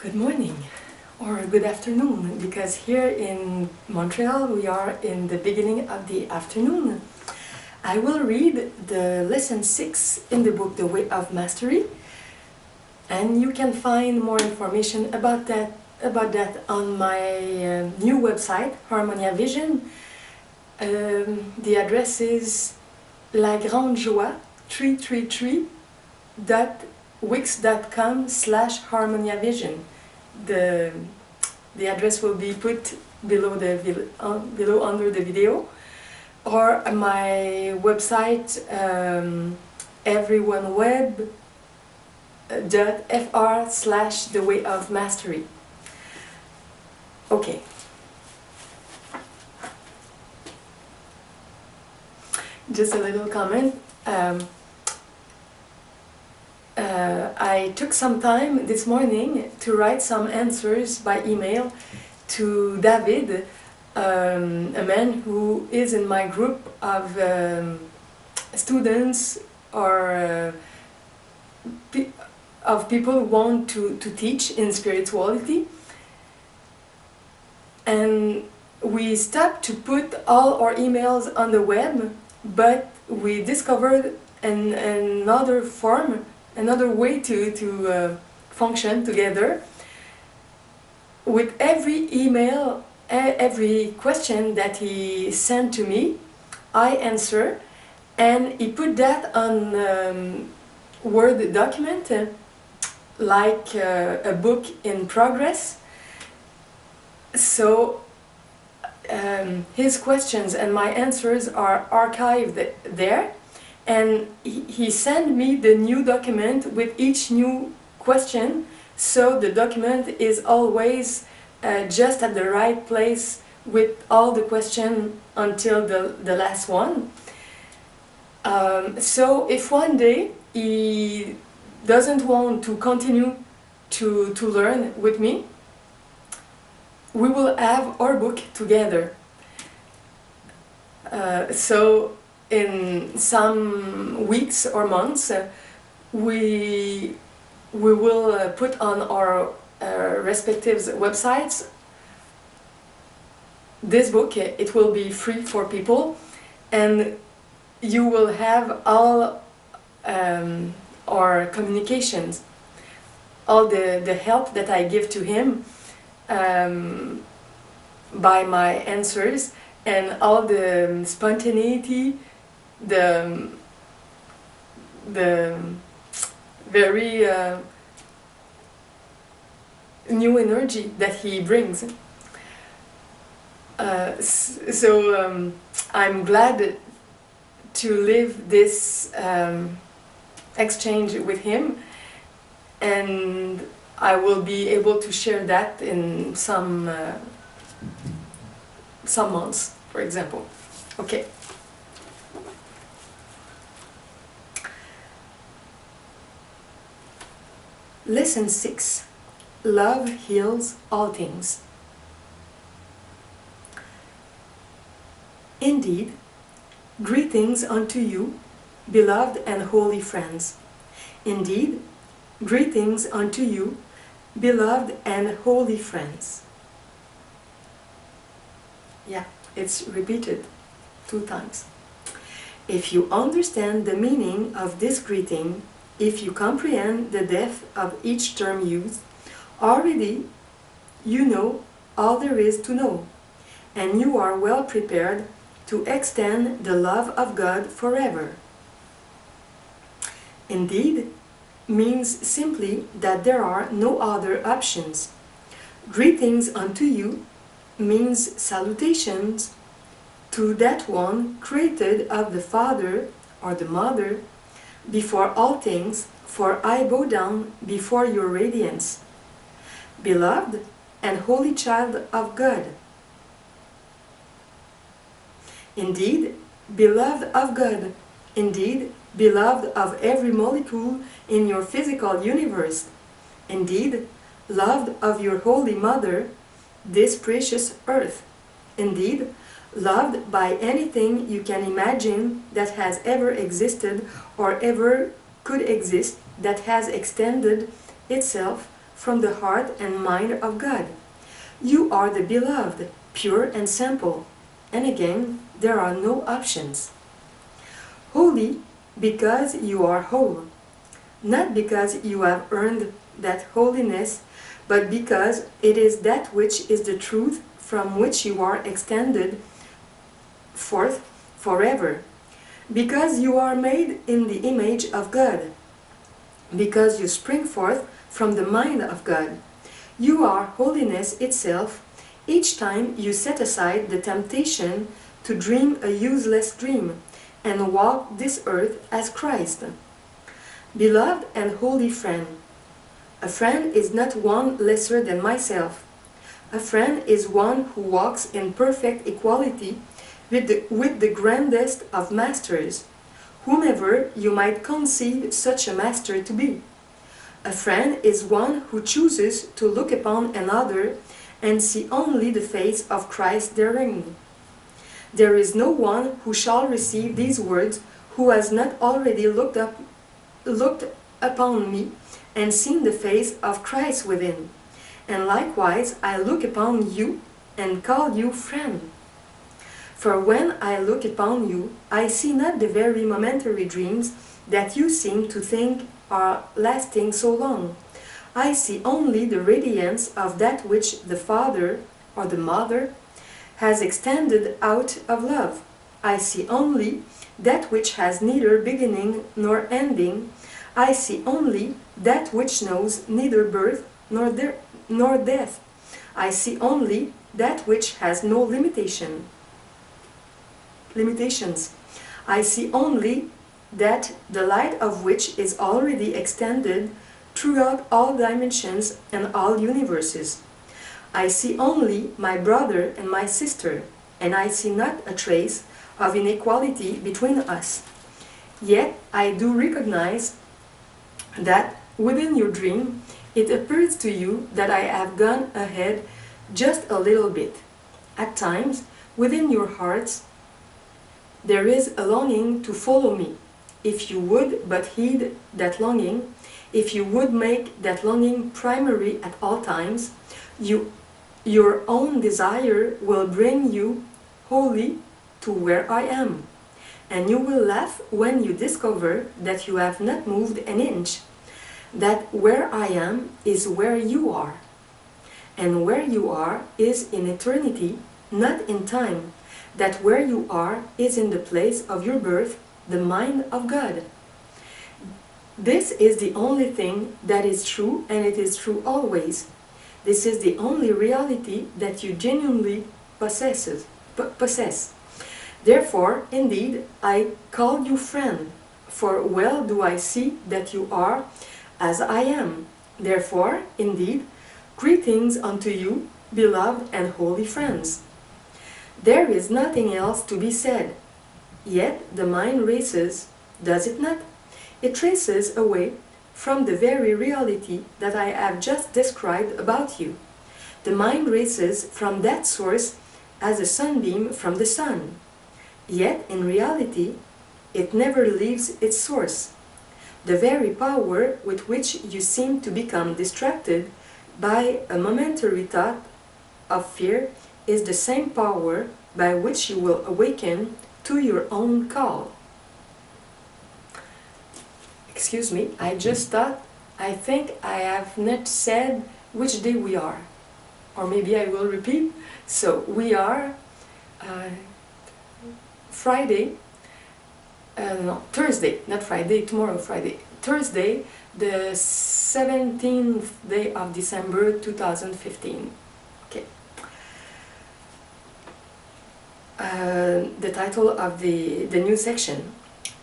Good morning or good afternoon, because here in Montreal we are in the beginning of the afternoon. I will read the lesson 6 in the book The Way of Mastery, and you can find more information about that on my new website, Harmonia Vision. The address is lagrangejoie333.wix.com/harmoniavision. The address will be put below under the video, or my website, everyoneweb.fr/thewayofmastery. Okay. Just a little comment. I took some time this morning to write some answers by email to David, a man who is in my group of students or of people who want to teach in spirituality. And we stopped to put all our emails on the web, but we discovered another form, another way to function together. With every email, every question that he sent to me, I answer, and he put that on Word document, like a book in progress. So his questions and my answers are archived there, and he sent me the new document with each new question, so the document is always just at the right place with all the questions until the last one. So if one day he doesn't want to continue to learn with me, we will have our book together. So in some weeks or months, we will put on our respective websites this book. It will be free for people, and you will have all our communications, all the help that I give to him by my answers, and all the spontaneity, the very new energy that he brings. So I'm glad to live this exchange with him, and I will be able to share that in some months, for example. Okay. Lesson 6. Love heals all things. Indeed, greetings unto you, beloved and holy friends. Indeed, greetings unto you, beloved and holy friends. Yeah, it's repeated 2 times. If you understand the meaning of this greeting, if you comprehend the depth of each term used, already you know all there is to know, and you are well prepared to extend the love of God forever. Indeed means simply that there are no other options. Greetings unto you means salutations to that one created of the Father or the Mother before all things, for I bow down before your radiance. Beloved and holy child of God. Indeed, beloved of God. Indeed, beloved of every molecule in your physical universe. Indeed, loved of your Holy Mother, this precious earth. Indeed, loved by anything you can imagine that has ever existed or ever could exist, that has extended itself from the heart and mind of God. You are the beloved, pure and simple. And again, there are no options. Holy because you are whole. Not because you have earned that holiness, but because it is that which is the truth from which you are extended forth forever. Because you are made in the image of God. Because you spring forth from the mind of God. You are holiness itself each time you set aside the temptation to dream a useless dream and walk this earth as Christ. Beloved and holy friend, a friend is not one lesser than myself. A friend is one who walks in perfect equality with the grandest of masters, whomever you might conceive such a master to be. A friend is one who chooses to look upon another and see only the face of Christ therein. There is no one who shall receive these words who has not already looked upon me and seen the face of Christ within. And likewise I look upon you and call you friend. For when I look upon you, I see not the very momentary dreams that you seem to think are lasting so long. I see only the radiance of that which the Father or the Mother has extended out of love. I see only that which has neither beginning nor ending. I see only that which knows neither birth nor death. I see only that which has no limitations. I see only that the light of which is already extended throughout all dimensions and all universes. I see only my brother and my sister, and I see not a trace of inequality between us. Yet I do recognize that within your dream it appears to you that I have gone ahead just a little bit. At times, within your hearts, there is a longing to follow me. If you would but heed that longing, if you would make that longing primary at all times, your own desire will bring you wholly to where I am. And you will laugh when you discover that you have not moved an inch, that where I am is where you are. And where you are is in eternity, not in time, that where you are is in the place of your birth, the mind of God. This is the only thing that is true, and it is true always. This is the only reality that you genuinely possess. Therefore, indeed, I call you friend, for well do I see that you are as I am. Therefore, indeed, greetings unto you, beloved and holy friends. There is nothing else to be said. Yet the mind races, does it not? It races away from the very reality that I have just described about you. The mind races from that source as a sunbeam from the sun. Yet in reality, it never leaves its source. The very power with which you seem to become distracted by a momentary thought of fear is the same power by which you will awaken to your own call. Excuse me, I just thought, I think I have not said which day we are. Or maybe I will repeat. So we are Thursday, not Friday, tomorrow Friday. Thursday, the 17th day of December 2015. Okay. The title of the new section.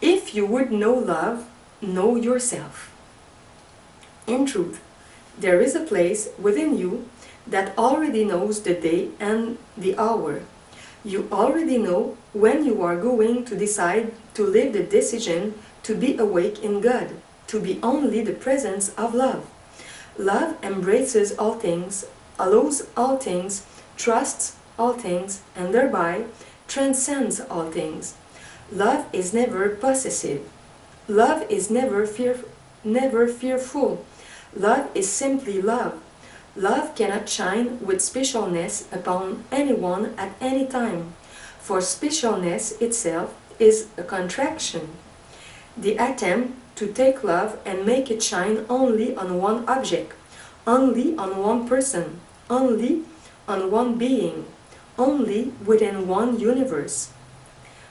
If you would know love, know yourself. In truth, there is a place within you that already knows the day and the hour. You already know when you are going to decide to live the decision to be awake in God, to be only the presence of love. Love embraces all things, allows all things, trusts all things, and thereby transcends all things. Love is never possessive. Love is never fearful. Love is simply love. Love cannot shine with specialness upon anyone at any time, for specialness itself is a contraction. The attempt to take love and make it shine only on one object, only on one person, only on one being, only within one universe.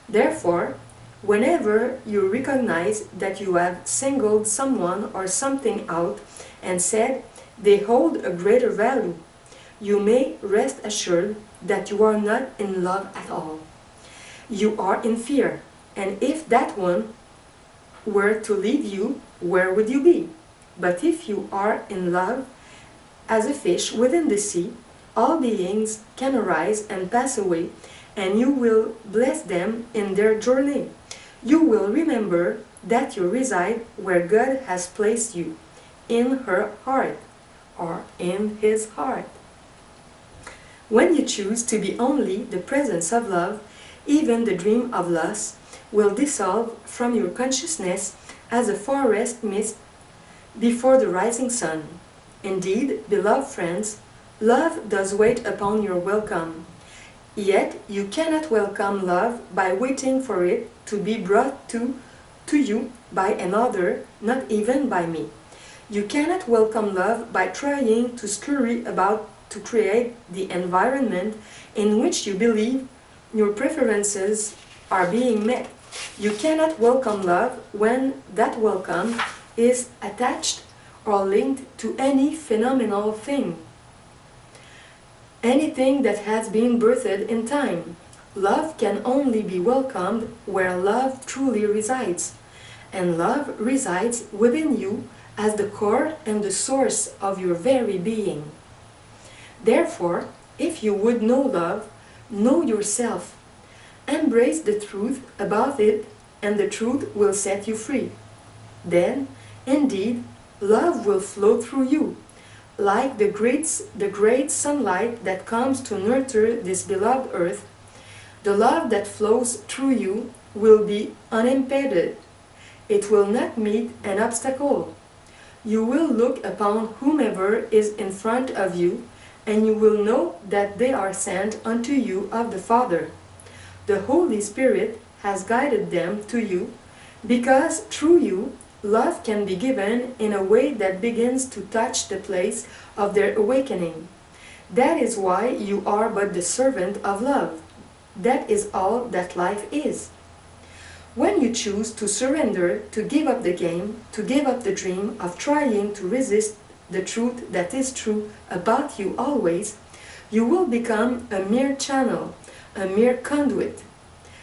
Therefore, whenever you recognize that you have singled someone or something out and said they hold a greater value, you may rest assured that you are not in love at all. You are in fear, and if that one were to leave you, where would you be? But if you are in love, as a fish within the sea, all beings can arise and pass away, and you will bless them in their journey. You will remember that you reside where God has placed you, in her heart, or in his heart. When you choose to be only the presence of love, even the dream of loss will dissolve from your consciousness as a forest mist before the rising sun. Indeed, beloved friends, love does wait upon your welcome. Yet you cannot welcome love by waiting for it to be brought to you by another, not even by me. You cannot welcome love by trying to scurry about to create the environment in which you believe your preferences are being met. You cannot welcome love when that welcome is attached or linked to any phenomenal thing, anything that has been birthed in time. Love can only be welcomed where love truly resides, and love resides within you as the core and the source of your very being. Therefore, if you would know love, know yourself. Embrace the truth about it, and the truth will set you free. Then, indeed, love will flow through you, like the great sunlight that comes to nurture this beloved earth. The love that flows through you will be unimpeded. It will not meet an obstacle. You will look upon whomever is in front of you, and you will know that they are sent unto you of the Father. The Holy Spirit has guided them to you, because through you, love can be given in a way that begins to touch the place of their awakening. That is why you are but the servant of love. That is all that life is. When you choose to surrender, to give up the game, to give up the dream of trying to resist the truth that is true about you always, you will become a mere channel, a mere conduit.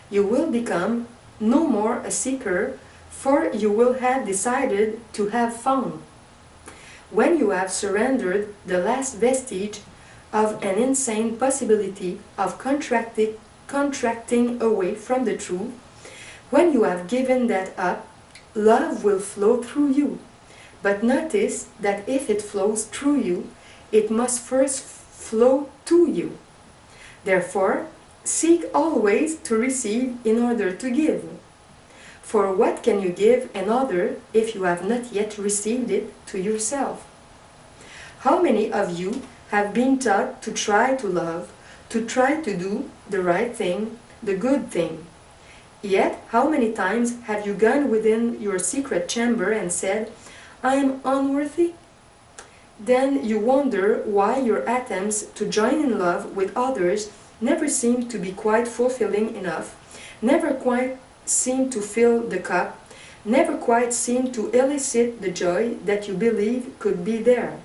You will become no more a seeker, for you will have decided to have found. When you have surrendered the last vestige of an insane possibility of contracting away from the truth, when you have given that up, love will flow through you. But notice that if it flows through you, it must first flow to you. Therefore, seek always to receive in order to give. For what can you give another if you have not yet received it to yourself? How many of you have been taught to try to love, to try to do the right thing, the good thing? Yet, how many times have you gone within your secret chamber and said, "I am unworthy"? Then you wonder why your attempts to join in love with others never seem to be quite fulfilling enough, never quite seem to fill the cup, never quite seem to elicit the joy that you believe could be there.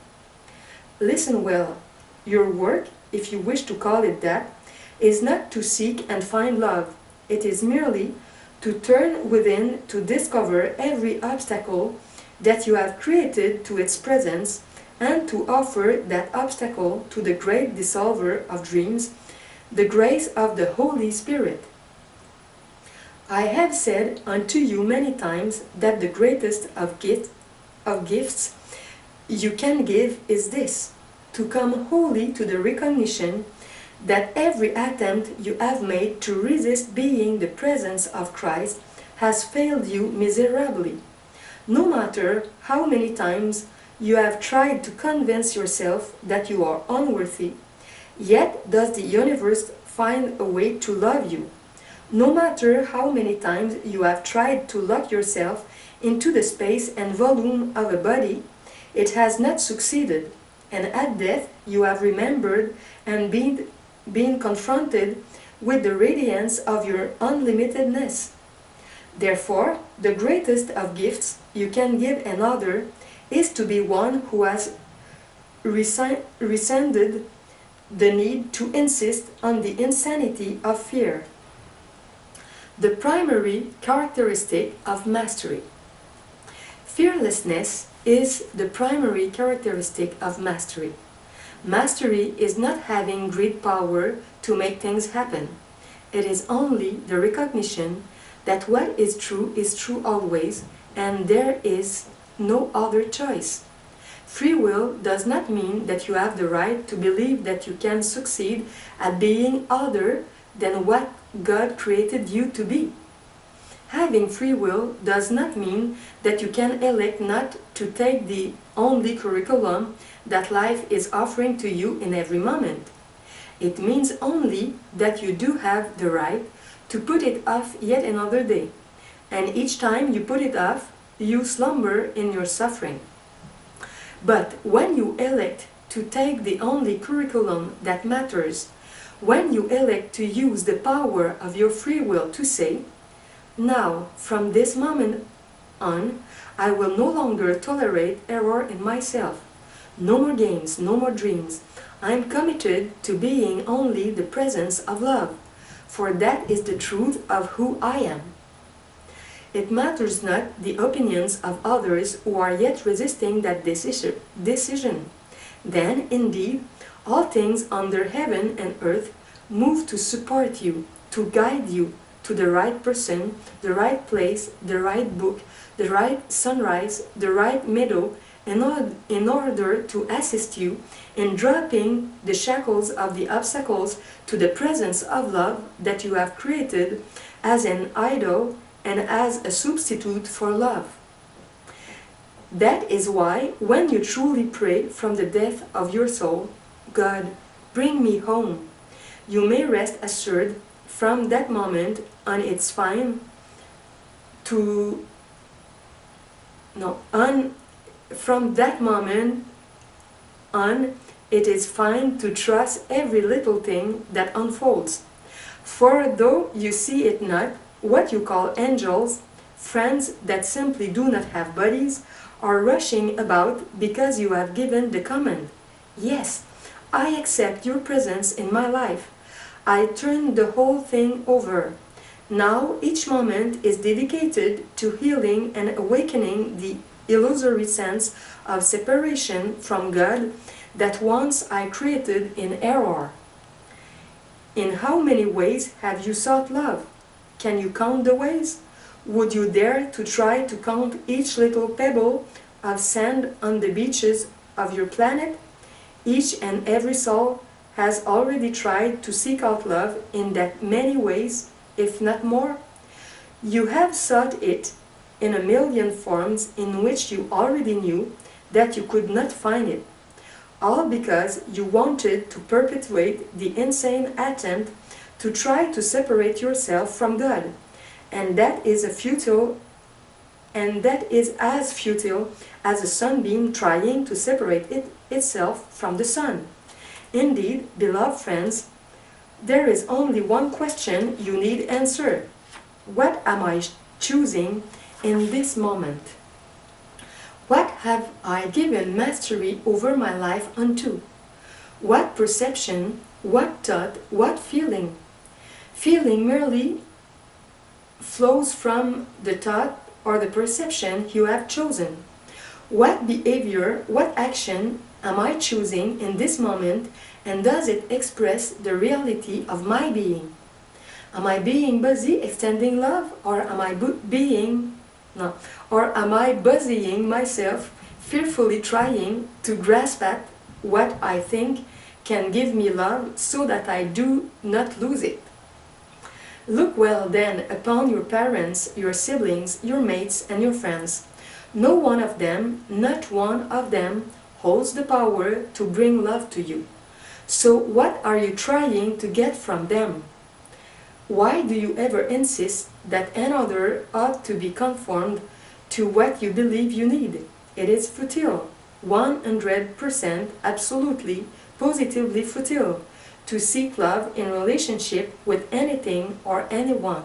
Listen well. Your work, if you wish to call it that, is not to seek and find love. It is merely to turn within to discover every obstacle that you have created to its presence, and to offer that obstacle to the great dissolver of dreams, the grace of the Holy Spirit. I have said unto you many times that the greatest of gifts you can give is this, to come wholly to the recognition that every attempt you have made to resist being the presence of Christ has failed you miserably. No matter how many times you have tried to convince yourself that you are unworthy, yet does the universe find a way to love you. No matter how many times you have tried to lock yourself into the space and volume of a body, it has not succeeded, and at death you have remembered and been confronted with the radiance of your unlimitedness. Therefore, the greatest of gifts you can give another is to be one who has rescinded the need to insist on the insanity of fear. The primary characteristic of mastery. Fearlessness is the primary characteristic of mastery. Mastery is not having great power to make things happen. It is only the recognition that what is true always, and there is no other choice. Free will does not mean that you have the right to believe that you can succeed at being other than what God created you to be. Having free will does not mean that you can elect not to take the only curriculum that life is offering to you in every moment. It means only that you do have the right to put it off yet another day, and each time you put it off, you slumber in your suffering. But when you elect to take the only curriculum that matters, when you elect to use the power of your free will to say, "Now, from this moment on, I will no longer tolerate error in myself. No more games, no more dreams. I am committed to being only the presence of love, for that is the truth of who I am." It matters not the opinions of others who are yet resisting that decision. Then, indeed, all things under heaven and earth move to support you, to guide you to the right person, the right place, the right book, the right sunrise, the right meadow, in order to assist you in dropping the shackles of the obstacles to the presence of love that you have created as an idol and as a substitute for love. That is why, when you truly pray from the depth of your soul, "God, bring me home," you may rest assured from that moment on it's fine to from that moment on it is fine to trust every little thing that unfolds. For though you see it not, what you call angels, friends that simply do not have bodies, are rushing about because you have given the command, "Yes, I accept your presence in my life. I turn the whole thing over." Now each moment is dedicated to healing and awakening the illusory sense of separation from God that once I created in error. In how many ways have you sought love? Can you count the ways? Would you dare to try to count each little pebble of sand on the beaches of your planet? Each and every soul has already tried to seek out love in that many ways, if not more. You have sought it in a million forms in which you already knew that you could not find it, all because you wanted to perpetuate the insane attempt to try to separate yourself from God, and that is as futile as a sunbeam trying to separate itself from the sun. Indeed, beloved friends, there is only one question you need answer. What am I choosing in this moment? What have I given mastery over my life unto? What perception, what thought, what feeling? Feeling merely flows from the thought or the perception you have chosen. What behavior, what action am I choosing in this moment, and does it express the reality of my being? Am I being busy extending love, or am I busying myself, fearfully trying to grasp at what I think can give me love so that I do not lose it? Look well then upon your parents, your siblings, your mates, and your friends. No one of them, not one of them, holds the power to bring love to you. So what are you trying to get from them? Why do you ever insist that another ought to be conformed to what you believe you need? It is futile, 100% absolutely, positively futile, to seek love in relationship with anything or anyone.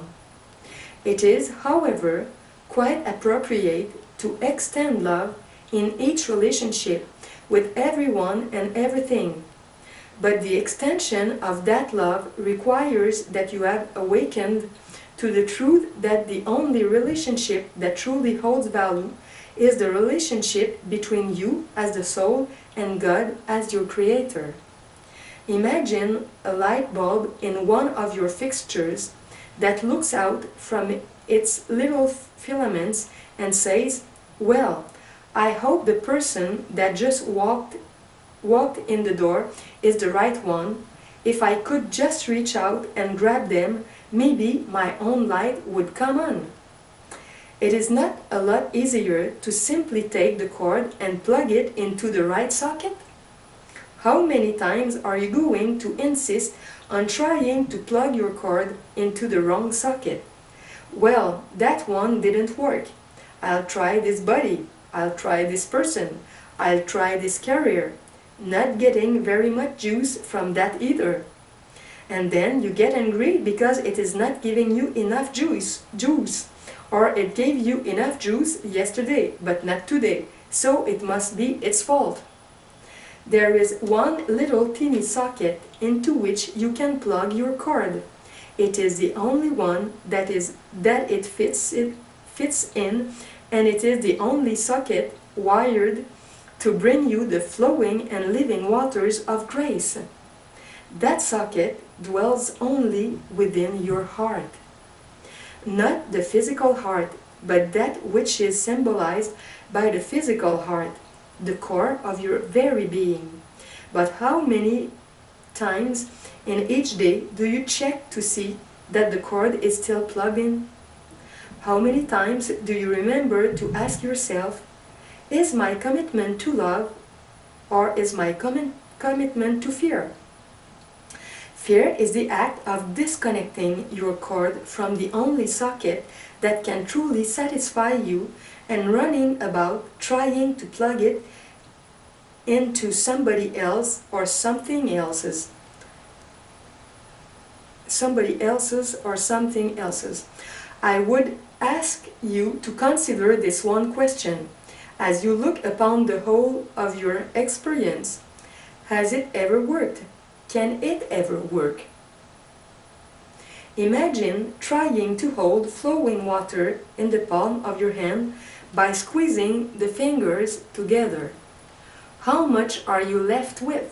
It is, however, quite appropriate to extend love in each relationship with everyone and everything. But the extension of that love requires that you have awakened to the truth that the only relationship that truly holds value is the relationship between you as the soul and God as your creator. Imagine a light bulb in one of your fixtures that looks out from its little filaments and says, "Well, I hope the person that just walked in the door is the right one. If I could just reach out and grab them, maybe my own light would come on." It is not a lot easier to simply take the cord and plug it into the right socket? How many times are you going to insist on trying to plug your cord into the wrong socket? "Well, that one didn't work. I'll try this buddy. I'll try this person. I'll try this career." Not getting very much juice from that either. And then you get angry because it is not giving you enough juice, or it gave you enough juice yesterday, but not today, so it must be its fault. There is one little teeny socket into which you can plug your cord. It is the only one that it fits in, and it is the only socket wired to bring you the flowing and living waters of grace. That socket dwells only within your heart. Not the physical heart, but that which is symbolized by the physical heart, the core of your very being. But how many times in each day do you check to see that the cord is still plugged in? How many times do you remember to ask yourself, "Is my commitment to love, or is my commitment to fear?" Fear is the act of disconnecting your cord from the only socket that can truly satisfy you and running about trying to plug it into somebody else or something else's. I would ask you to consider this one question. As you look upon the whole of your experience, has it ever worked? Can it ever work? Imagine trying to hold flowing water in the palm of your hand by squeezing the fingers together. How much are you left with?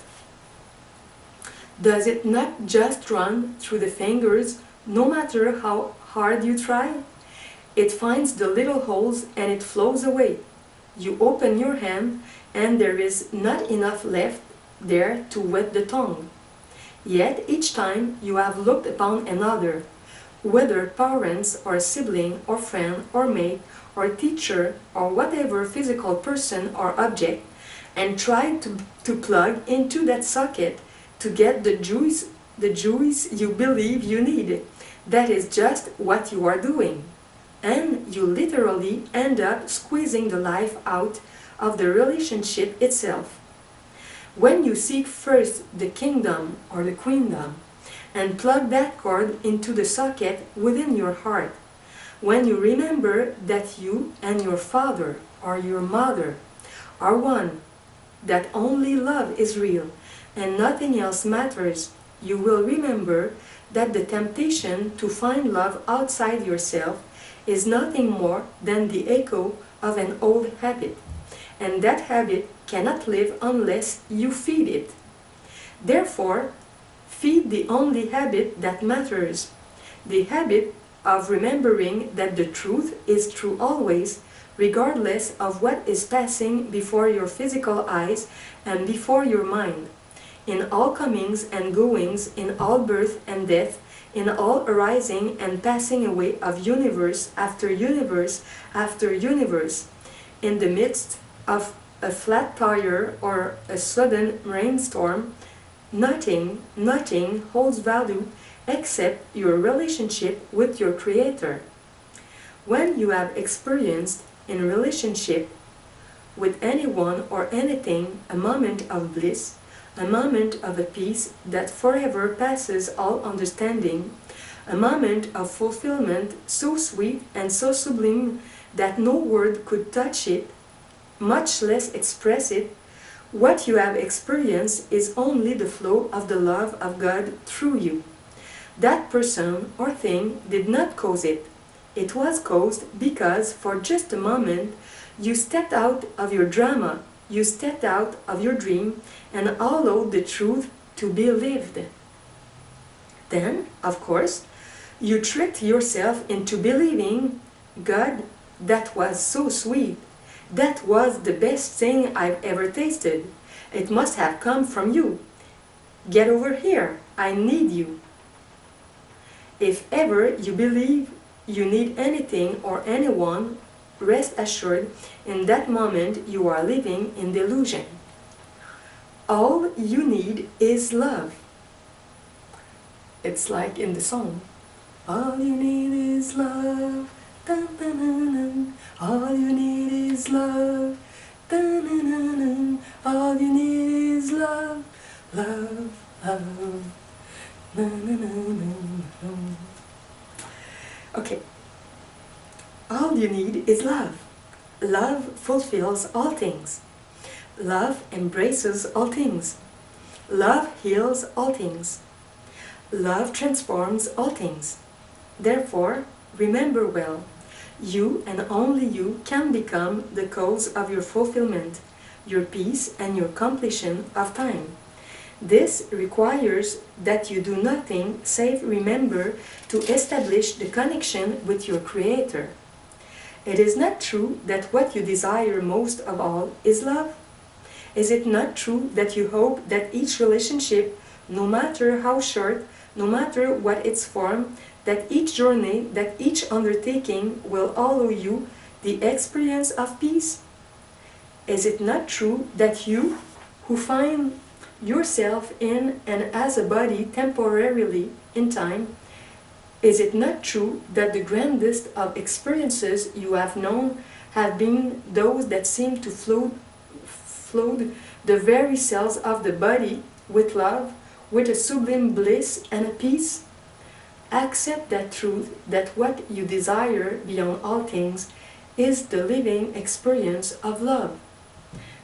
Does it not just run through the fingers no matter how hard you try? It finds the little holes and it flows away. You open your hand and there is not enough left there to wet the tongue. Yet each time you have looked upon another, whether parents or sibling or friend or mate or teacher or whatever physical person or object, and tried to plug into that socket to get the juice you believe you need. That is just what you are doing. And you literally end up squeezing the life out of the relationship itself. When you seek first the kingdom or the queendom and plug that cord into the socket within your heart, when you remember that you and your father or your mother are one, that only love is real and nothing else matters, you will remember that the temptation to find love outside yourself is nothing more than the echo of an old habit, and that habit cannot live unless you feed it. Therefore, feed the only habit that matters, the habit of remembering that the truth is true always, regardless of what is passing before your physical eyes and before your mind, in all comings and goings, in all birth and death, in all arising and passing away of universe after universe after universe. in the midst of a flat tire or a sudden rainstorm, nothing holds value except your relationship with your Creator. When you have experienced in relationship with anyone or anything a moment of bliss, a moment of a peace that forever passes all understanding, a moment of fulfillment so sweet and so sublime that no word could touch it, much less express it, what you have experienced is only the flow of the love of God through you. That person or thing did not cause it. It was caused because for just a moment you stepped out of your drama, you stepped out of your dream and allowed the truth to be lived. Then, of course, you tricked yourself into believing, God, that was so sweet. That was the best thing I've ever tasted. It must have come from you. Get over here. I need you. If ever you believe you need anything or anyone, rest assured, in that moment you are living in delusion. All you need is love. It's like in the song. All you need is love. Dun, dun, dun, dun. All you need is love. Dun, dun, dun, dun. All you need is love. Love, love. Na, na, na, na, na. Okay. All you need is love. Love fulfills all things. Love embraces all things. Love heals all things. Love transforms all things. Therefore, remember well, you and only you can become the cause of your fulfillment, your peace and your completion of time. This requires that you do nothing save remember to establish the connection with your Creator. It is not true that what you desire most of all is love? Is it not true that you hope that each relationship, no matter how short, no matter what its form, that each journey, that each undertaking will allow you the experience of peace? Is it not true that you, who find yourself in and as a body temporarily in time, is it not true that the grandest of experiences you have known have been those that seem to flood the very cells of the body with love, with a sublime bliss and a peace? Accept that truth, that what you desire beyond all things is the living experience of love.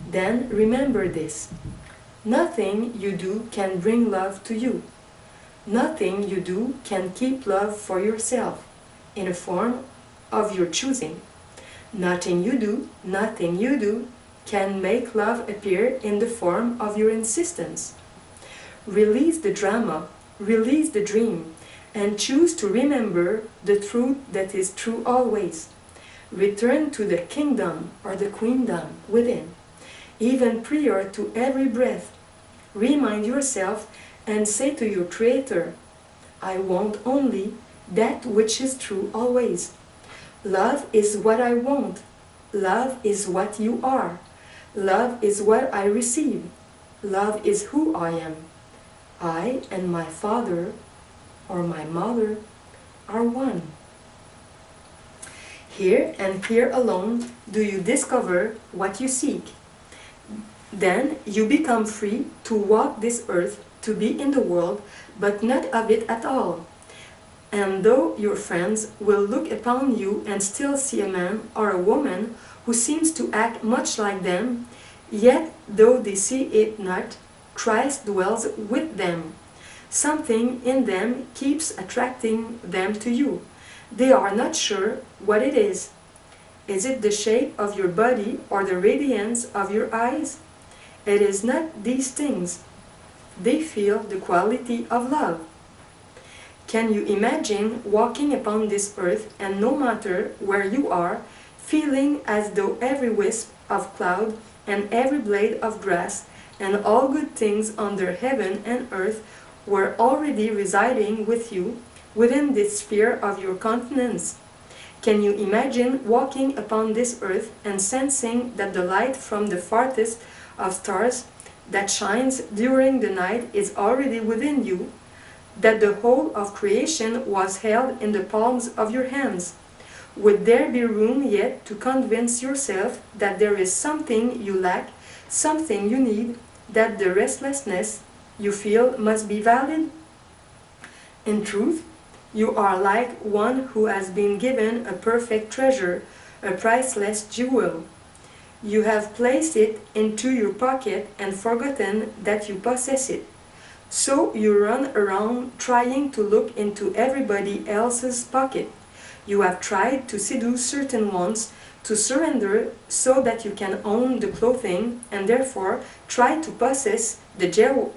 Then remember this. Nothing you do can bring love to you. Nothing you do can keep love for yourself, in a form of your choosing. Nothing you do can make love appear in the form of your insistence. Release the drama, release the dream, and choose to remember the truth that is true always. Return to the kingdom or the queendom within, even prior to every breath. Remind yourself and say to your Creator, I want only that which is true always. Love is what I want. Love is what you are. Love is what I receive. Love is who I am. I and my father or my mother are one. Here and here alone do you discover what you seek. Then you become free to walk this earth, to be in the world, but not of it at all. And though your friends will look upon you and still see a man or a woman who seems to act much like them, yet though they see it not, Christ dwells with them. Something in them keeps attracting them to you. They are not sure what it is. Is it the shape of your body or the radiance of your eyes? It is not these things. They feel the quality of love. Can you imagine walking upon this earth and no matter where you are, feeling as though every wisp of cloud and every blade of grass and all good things under heaven and earth were already residing with you within this sphere of your countenance? Can you imagine walking upon this earth and sensing that the light from the farthest of stars that shines during the night is already within you, that the whole of creation was held in the palms of your hands? Would there be room yet to convince yourself that there is something you lack, something you need, that the restlessness you feel must be valid? In truth, you are like one who has been given a perfect treasure, a priceless jewel. You have placed it into your pocket and forgotten that you possess it. So you run around trying to look into everybody else's pocket. You have tried to seduce certain ones to surrender so that you can own the clothing and therefore try to possess the jewel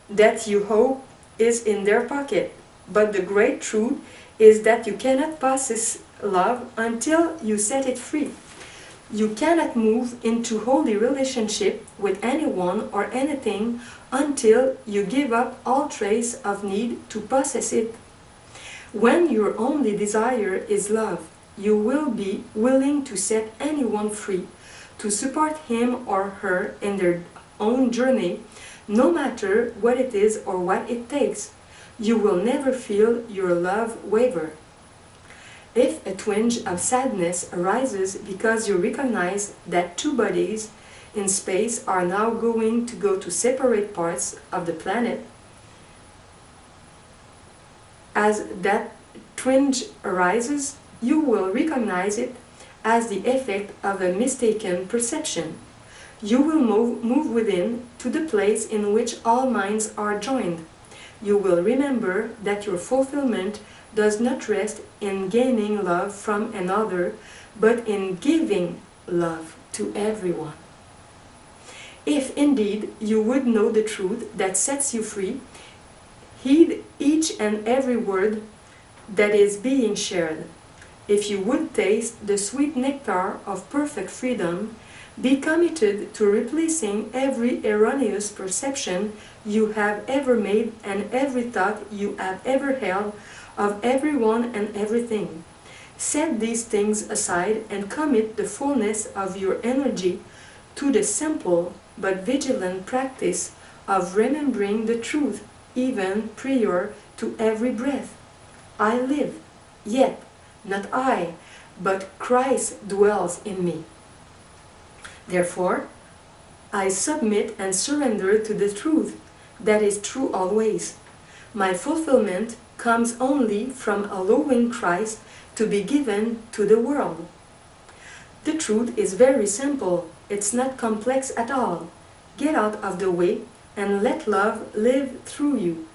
that you hope is in their pocket. But the great truth is that you cannot possess love until you set it free. You cannot move into holy relationship with anyone or anything until you give up all trace of need to possess it. When your only desire is love, you will be willing to set anyone free, to support him or her in their own journey, no matter what it is or what it takes. You will never feel your love waver. If a twinge of sadness arises because you recognize that two bodies in space are now going to go to separate parts of the planet, as that twinge arises, you will recognize it as the effect of a mistaken perception. You will move within to the place in which all minds are joined. You will remember that your fulfillment does not rest in gaining love from another, but in giving love to everyone. If indeed you would know the truth that sets you free, heed each and every word that is being shared. If you would taste the sweet nectar of perfect freedom, be committed to replacing every erroneous perception you have ever made and every thought you have ever held of everyone and everything. Set these things aside and commit the fullness of your energy to the simple but vigilant practice of remembering the truth even prior to every breath. I live, yet not I, but Christ dwells in me. Therefore, I submit and surrender to the truth that is true always. My fulfillment comes only from allowing Christ to be given to the world. The truth is very simple. It's not complex at all. Get out of the way and let love live through you.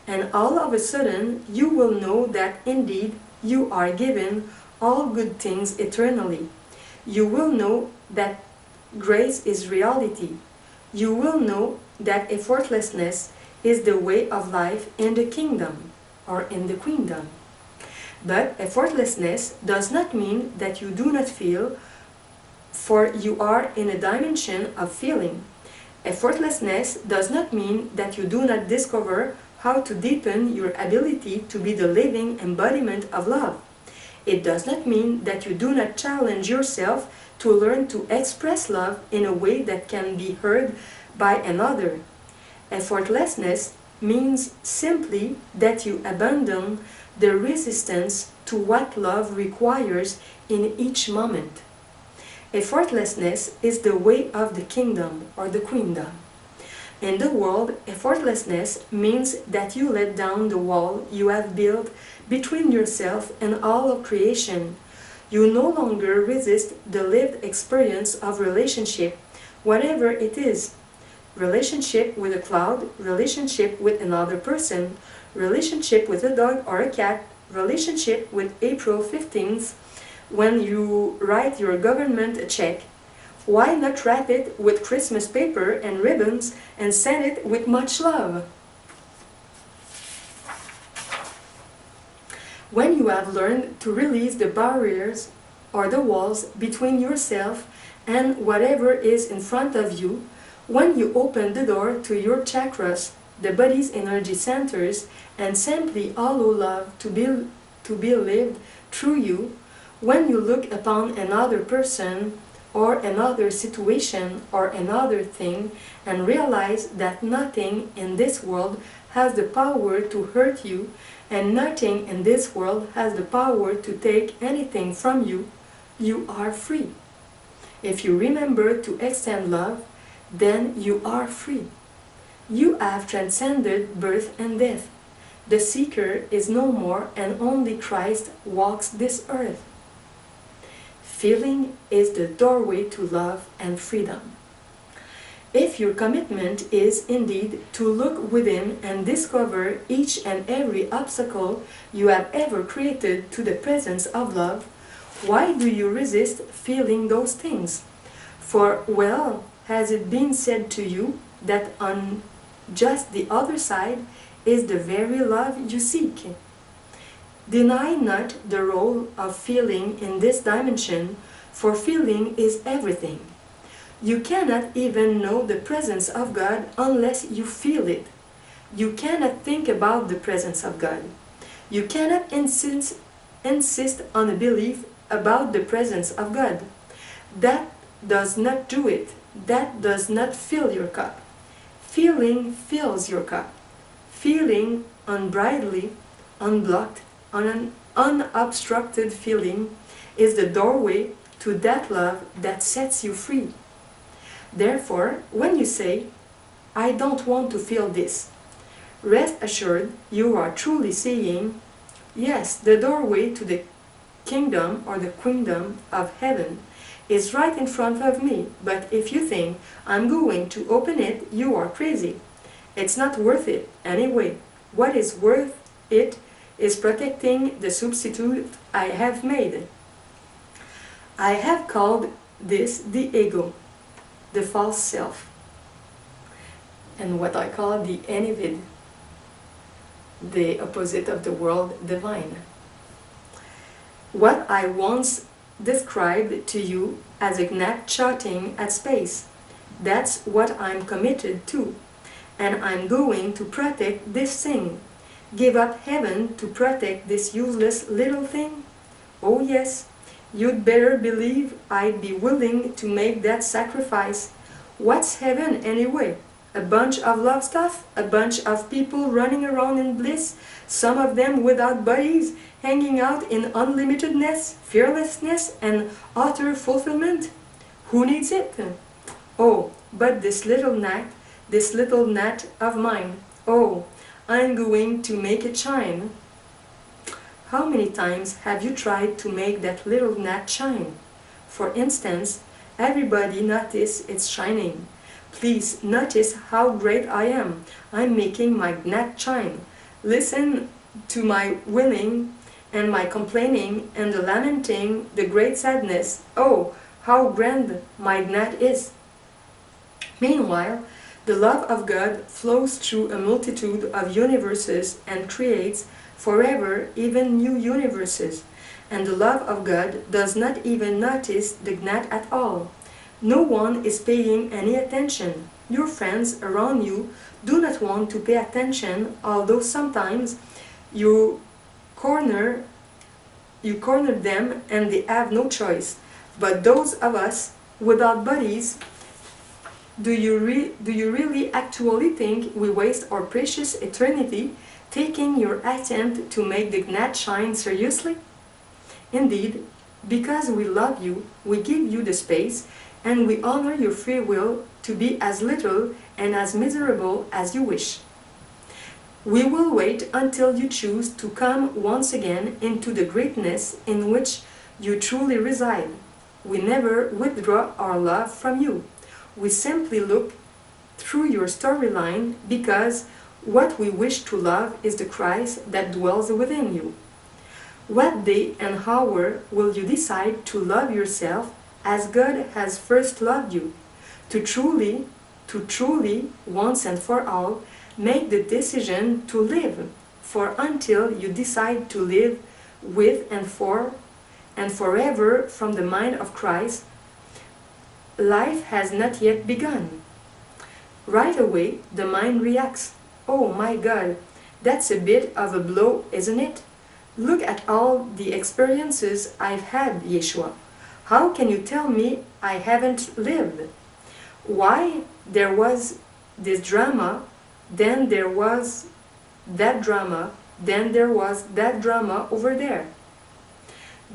And all of a sudden, you will know that indeed you are given all good things eternally. You will know that grace is reality. You will know that effortlessness is the way of life in the kingdom or in the queendom. But effortlessness does not mean that you do not feel, for you are in a dimension of feeling. Effortlessness does not mean that you do not discover how to deepen your ability to be the living embodiment of love. It does not mean that you do not challenge yourself to learn to express love in a way that can be heard by another. Effortlessness means simply that you abandon the resistance to what love requires in each moment. Effortlessness is the way of the kingdom or the queendom. In the world, effortlessness means that you let down the wall you have built between yourself and all of creation. You no longer resist the lived experience of relationship, whatever it is. Relationship with a cloud, relationship with another person, relationship with a dog or a cat, relationship with April 15th, when you write your government a check. Why not wrap it with Christmas paper and ribbons and send it with much love? When you have learned to release the barriers or the walls between yourself and whatever is in front of you, when you open the door to your chakras, the body's energy centers, and simply allow love to to be lived through you when you look upon another person or another situation or another thing and realize that nothing in this world has the power to hurt you and nothing in this world has the power to take anything from you, you are free. If you remember to extend love, then you are free. You have transcended birth and death. The seeker is no more and only Christ walks this earth. Feeling is the doorway to love and freedom. If your commitment is indeed to look within and discover each and every obstacle you have ever created to the presence of love, why do you resist feeling those things? For, well, has it been said to you that on just the other side is the very love you seek? Deny not the role of feeling in this dimension, for feeling is everything. You cannot even know the presence of God unless you feel it. You cannot think about the presence of God. You cannot insist on a belief about the presence of God. That does not do it. That does not fill your cup. Feeling fills your cup. Feeling unbridled, unblocked, unobstructed feeling is the doorway to that love that sets you free. Therefore, when you say, I don't want to feel this, rest assured you are truly saying, yes, the doorway to the kingdom or the queendom of heaven is right in front of me, but if you think I'm going to open it, you are crazy. It's not worth it anyway. What is worth it is protecting the substitute I have made. I have called this the ego, the false self, and what I call the envid, the opposite of the world divine. What I once described to you as a gnat shouting at space, that's what I'm committed to, and I'm going to protect this thing. Give up heaven to protect this useless little thing? Oh yes, you'd better believe I'd be willing to make that sacrifice. What's heaven anyway? A bunch of love stuff? A bunch of people running around in bliss? Some of them without bodies, hanging out in unlimitedness, fearlessness, and utter fulfillment? Who needs it? Oh, but this little gnat of mine, oh, I'm going to make it shine. How many times have you tried to make that little gnat shine? For instance, everybody notice it's shining. Please notice how great I am. I'm making my gnat shine. Listen to my willing and my complaining and the lamenting, the great sadness. Oh, how grand my gnat is. Meanwhile, the love of God flows through a multitude of universes and creates forever even new universes, and the love of God does not even notice the gnat at all. No one is paying any attention. Your friends around you do not want to pay attention, although sometimes you corner them and they have no choice. But those of us without bodies, do you really actually think we waste our precious eternity taking your attempt to make the gnat shine seriously? Indeed, because we love you, we give you the space, and we honor your free will to be as little and as miserable as you wish. We will wait until you choose to come once again into the greatness in which you truly reside. We never withdraw our love from you. We simply look through your storyline because what we wish to love is the Christ that dwells within you. What day and hour will you decide to love yourself as God has first loved you? To truly, once and for all, make the decision to live. For until you decide to live with and for and forever from the mind of Christ, life has not yet begun. Right away, the mind reacts. Oh my God, that's a bit of a blow, isn't it? Look at all the experiences I've had, Yeshua. How can you tell me I haven't lived? Why there was this drama, then there was that drama, then there was that drama over there.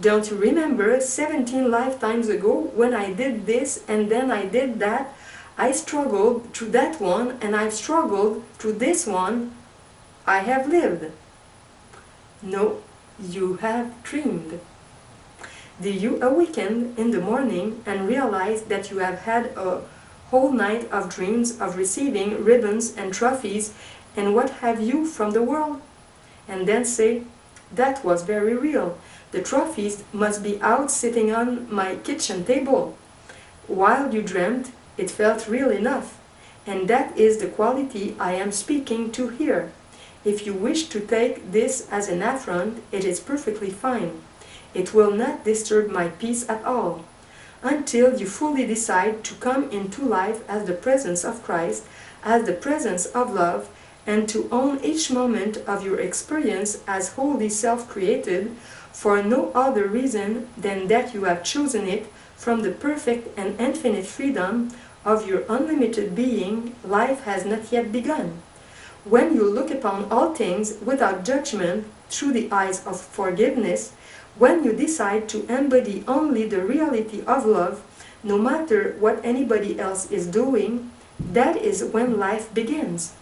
Don't you remember 17 lifetimes ago when I did this and then I did that? I struggled through that one and I've struggled through this one. I have lived. No, you have dreamed. Did you awaken in the morning and realize that you have had a whole night of dreams of receiving ribbons and trophies and what have you from the world? And then say, that was very real. The trophies must be out sitting on my kitchen table. While you dreamt, it felt real enough. And that is the quality I am speaking to here. If you wish to take this as an affront, it is perfectly fine. It will not disturb my peace at all. Until you fully decide to come into life as the presence of Christ, as the presence of love, and to own each moment of your experience as wholly self-created, for no other reason than that you have chosen it from the perfect and infinite freedom of your unlimited being. Life has not yet begun. When you look upon all things without judgment through the eyes of forgiveness, when you decide to embody only the reality of love, no matter what anybody else is doing, that is when life begins.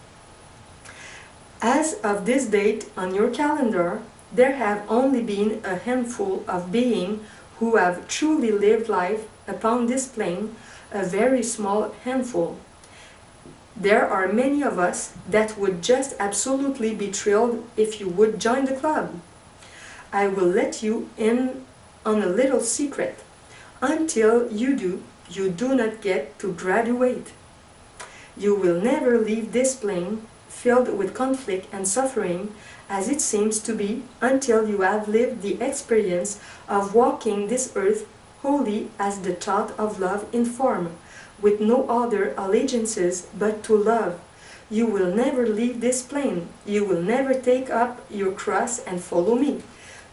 As of this date on your calendar, there have only been a handful of beings who have truly lived life upon this plane, a very small handful. There are many of us that would just absolutely be thrilled if you would join the club. I will let you in on a little secret. Until you do not get to graduate. You will never leave this plane filled with conflict and suffering, as it seems to be, until you have lived the experience of walking this earth wholly as the thought of love in form, with no other allegiances but to love. You will never leave this plane. You will never take up your cross and follow me.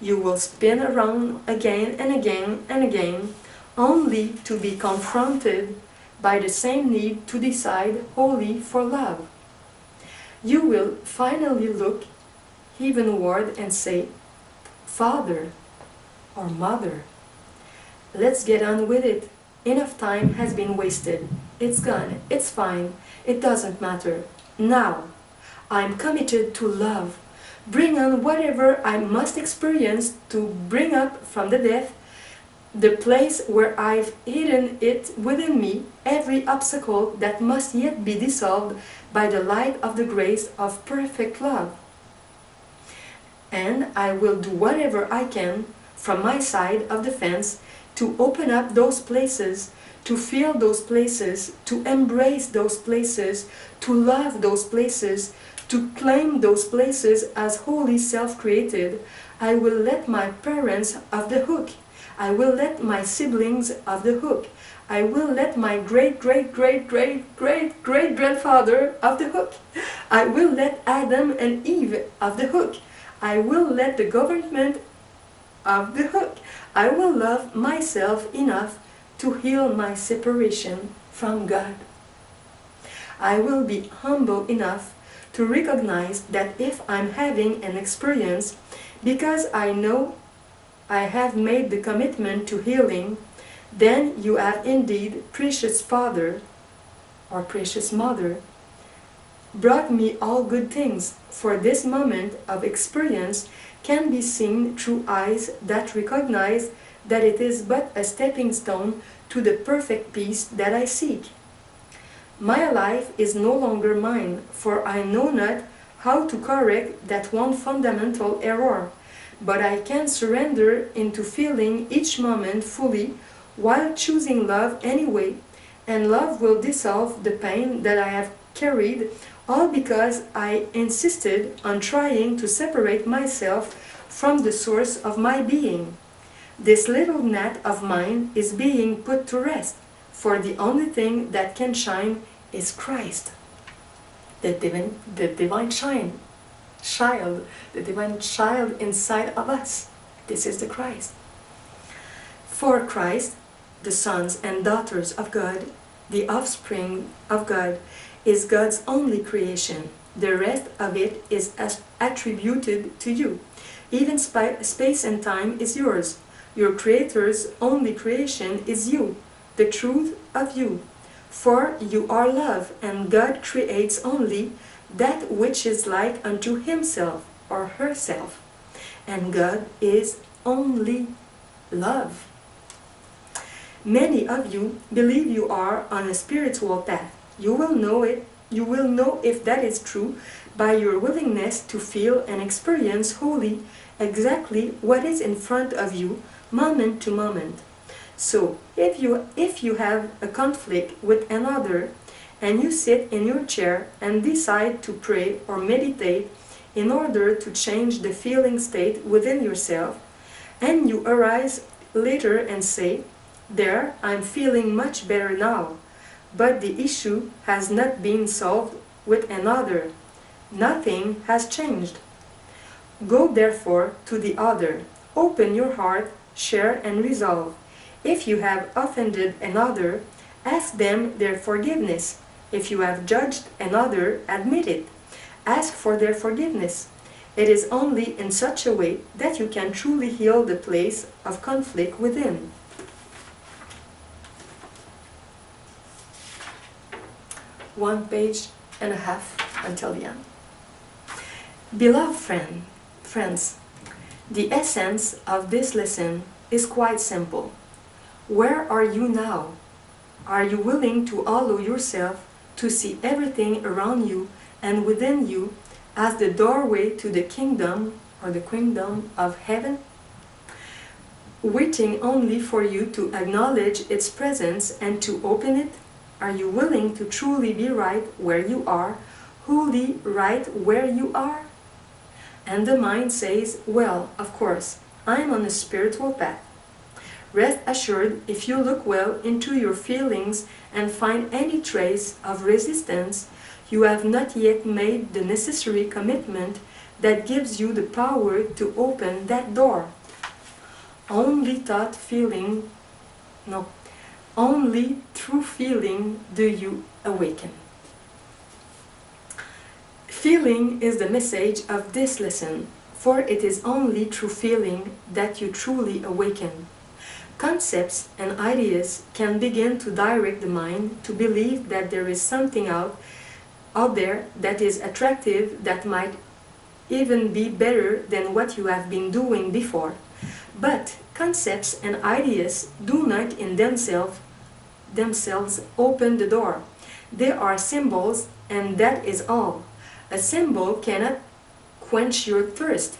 You will spin around again and again and again, only to be confronted by the same need to decide wholly for love. You will finally look heavenward and say, Father or Mother, let's get on with it. Enough time has been wasted. It's gone. It's fine. It doesn't matter. Now, I'm committed to love. Bring on whatever I must experience to bring up from the death, the place where I've hidden it within me, every obstacle that must yet be dissolved by the light of the grace of perfect love. And I will do whatever I can from my side of the fence to open up those places, to feel those places, to embrace those places, to love those places, to claim those places as wholly self-created. I will let my parents off the hook. I will let my siblings off the hook. I will let my great-great-great-great-great-grandfather off the hook. I will let Adam and Eve off the hook. I will let the government off the hook. I will love myself enough to heal my separation from God. I will be humble enough to recognize that if I'm having an experience, because I know I have made the commitment to healing, then you have indeed, precious Father or precious Mother, brought me all good things, for this moment of experience can be seen through eyes that recognize that it is but a stepping stone to the perfect peace that I seek. My life is no longer mine, for I know not how to correct that one fundamental error, but I can surrender into feeling each moment fully while choosing love anyway, and love will dissolve the pain that I have carried, all because I insisted on trying to separate myself from the source of my being. This little gnat of mine is being put to rest, for the only thing that can shine is Christ, the divine shine. child, the divine child inside of us. This is the Christ. For Christ, the sons and daughters of God, the offspring of God, is God's only creation. The rest of it is attributed to you. Even space and time is yours. Your Creator's only creation is you, the truth of you. For you are love, and God creates only that which is like unto himself or herself. And God is only love. Many of you believe you are on a spiritual path. You will know it. You will know if that is true by your willingness to feel and experience wholly exactly what is in front of you, moment to moment. So, if you have a conflict with another, and you sit in your chair and decide to pray or meditate in order to change the feeling state within yourself, and you arise later and say, "There, I'm feeling much better now," but the issue has not been solved with another. Nothing has changed. Go therefore to the other. Open your heart, share and resolve. If you have offended another, ask them their forgiveness. If you have judged another, admit it. Ask for their forgiveness. It is only in such a way that you can truly heal the place of conflict within. One page and a half until the end. Beloved friends, the essence of this lesson is quite simple. Where are you now? Are you willing to allow yourself to see everything around you and within you as the doorway to the kingdom or the kingdom of heaven? Waiting only for you to acknowledge its presence and to open it? Are you willing to truly be right where you are, wholly right where you are? And the mind says, well, of course, I'm on a spiritual path. Rest assured, if you look well into your feelings and find any trace of resistance, you have not yet made the necessary commitment that gives you the power to open that door. Only through feeling do you awaken. Feeling is the message of this lesson, for it is only through feeling that you truly awaken. Concepts and ideas can begin to direct the mind to believe that there is something out there that is attractive, that might even be better than what you have been doing before. But concepts and ideas do not in themselves open the door. They are symbols, and that is all. A symbol cannot quench your thirst.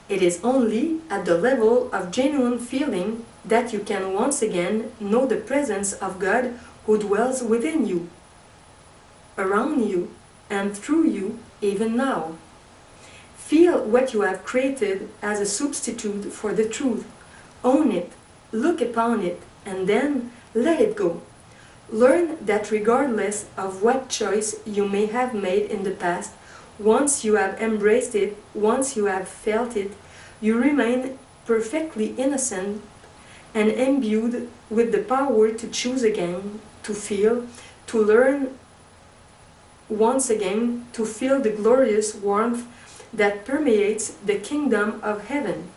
It is only at the level of genuine feeling that you can once again know the presence of God who dwells within you, around you, and through you even now. Feel what you have created as a substitute for the truth. Own it, look upon it, and then let it go. Learn that regardless of what choice you may have made in the past, once you have embraced it, once you have felt it, you remain perfectly innocent and imbued with the power to choose again, to feel, to learn once again, to feel the glorious warmth that permeates the kingdom of heaven,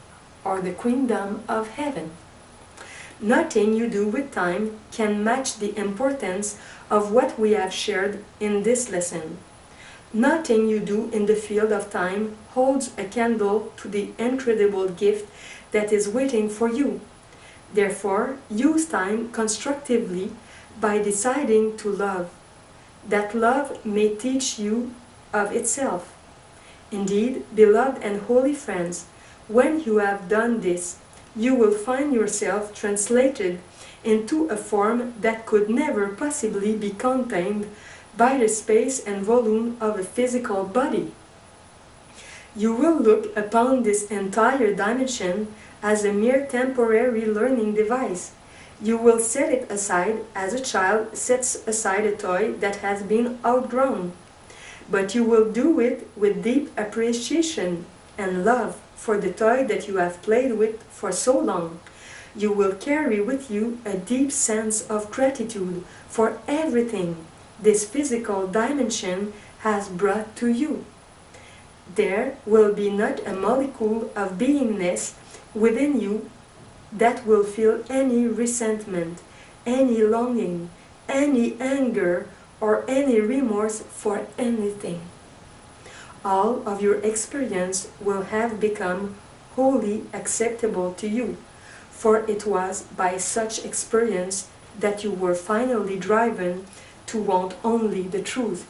or the kingdom of heaven. Nothing you do with time can match the importance of what we have shared in this lesson. Nothing you do in the field of time holds a candle to the incredible gift that is waiting for you. Therefore, use time constructively by deciding to love, that love may teach you of itself. Indeed, beloved and holy friends, when you have done this, you will find yourself translated into a form that could never possibly be contained by the space and volume of a physical body. You will look upon this entire dimension as a mere temporary learning device. You will set it aside as a child sets aside a toy that has been outgrown. but you will do it with deep appreciation and love for the toy that you have played with for so long. You will carry with you a deep sense of gratitude for everything this physical dimension has brought to you. There will be not a molecule of beingness within you that will feel any resentment, any longing, any anger, or any remorse for anything. All of your experience will have become wholly acceptable to you, for it was by such experience that you were finally driven to want only the truth.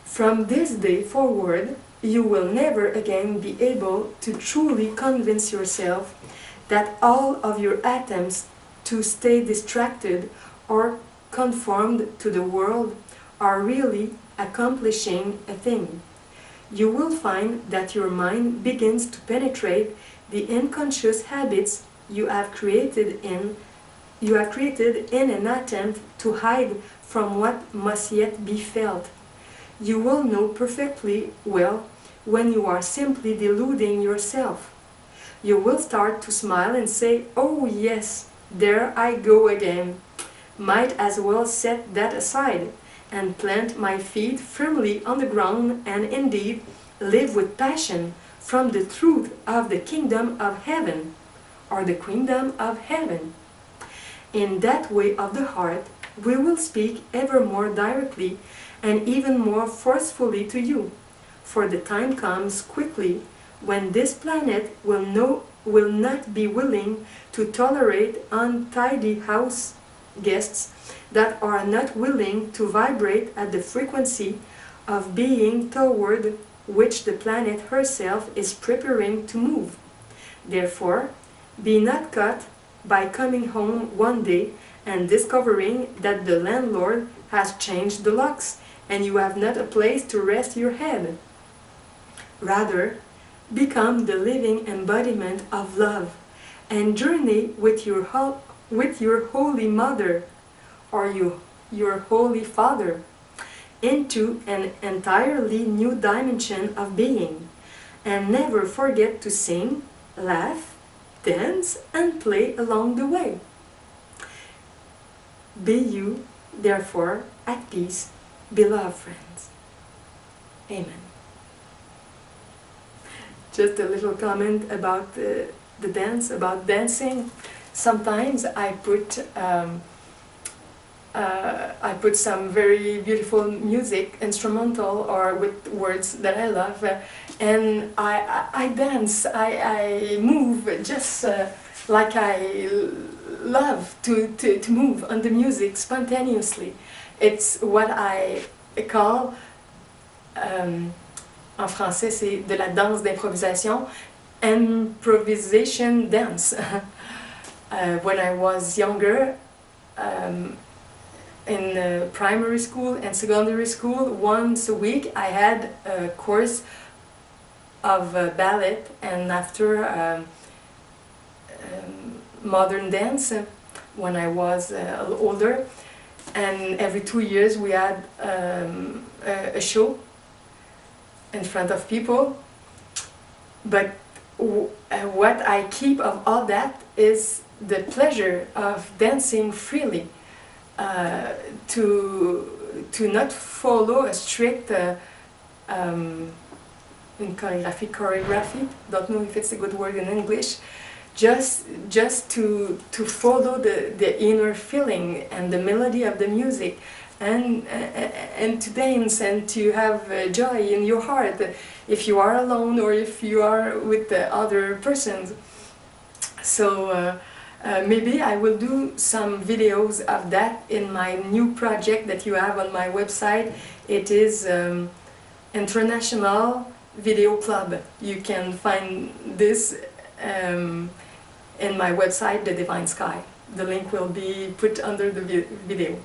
From this day forward, you will never again be able to truly convince yourself that all of your attempts to stay distracted or conformed to the world are really accomplishing a thing. You will find that your mind begins to penetrate the unconscious habits you have created in an attempt to hide from what must yet be felt. You will know perfectly well when you are simply deluding yourself. You will start to smile and say, "Oh yes, there I go again. Might as well set that aside and plant my feet firmly on the ground and indeed live with passion from the truth of the kingdom of heaven or the kingdom of heaven." In that way of the heart, we will speak ever more directly and even more forcefully to you, for the time comes quickly when this planet will not be willing to tolerate untidy house guests that are not willing to vibrate at the frequency of being toward which the planet herself is preparing to move. Therefore, be not caught by coming home one day and discovering that the landlord has changed the locks and you have not a place to rest your head. Rather, become the living embodiment of love and journey with your Holy Mother or your Holy Father into an entirely new dimension of being, and never forget to sing, laugh, dance, and play along the way. Be you, therefore, at peace, beloved friends. Amen. Just a little comment about the dance, about dancing. Sometimes I put some very beautiful music, instrumental or with words that I love, and I dance, I move just like I love to move on the music spontaneously. It's what I call, en français c'est de la danse d'improvisation, improvisation dance. When I was younger, in primary school and secondary school, once a week I had a course of ballet, and after modern dance when I was a little older, and every 2 years we had a show in front of people. But what I keep of all that is the pleasure of dancing freely, to not follow a strict choreography, don't know if it's a good word in English, just to follow the inner feeling and the melody of the music, and to dance and to have joy in your heart, if you are alone or if you are with other persons. So maybe I will do some videos of that in my new project that you have on my website. It is International Video Club. You can find this in my website, The Divine Sky. The link will be put under the video.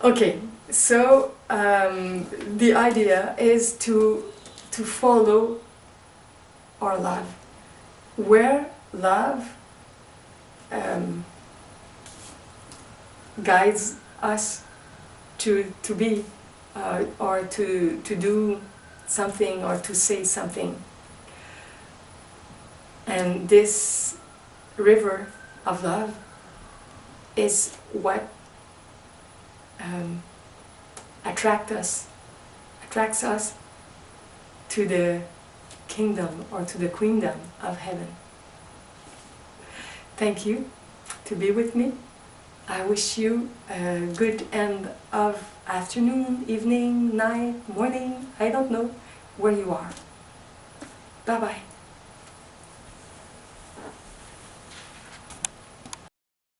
Okay, so the idea is to follow our love. Where love guides us to be or to do something or to say something. And this river of love is what attracts us to the kingdom or to the queendom of heaven. Thank you to be with me. I wish you a good end of afternoon, evening, night, morning, I don't know where you are. Bye-bye.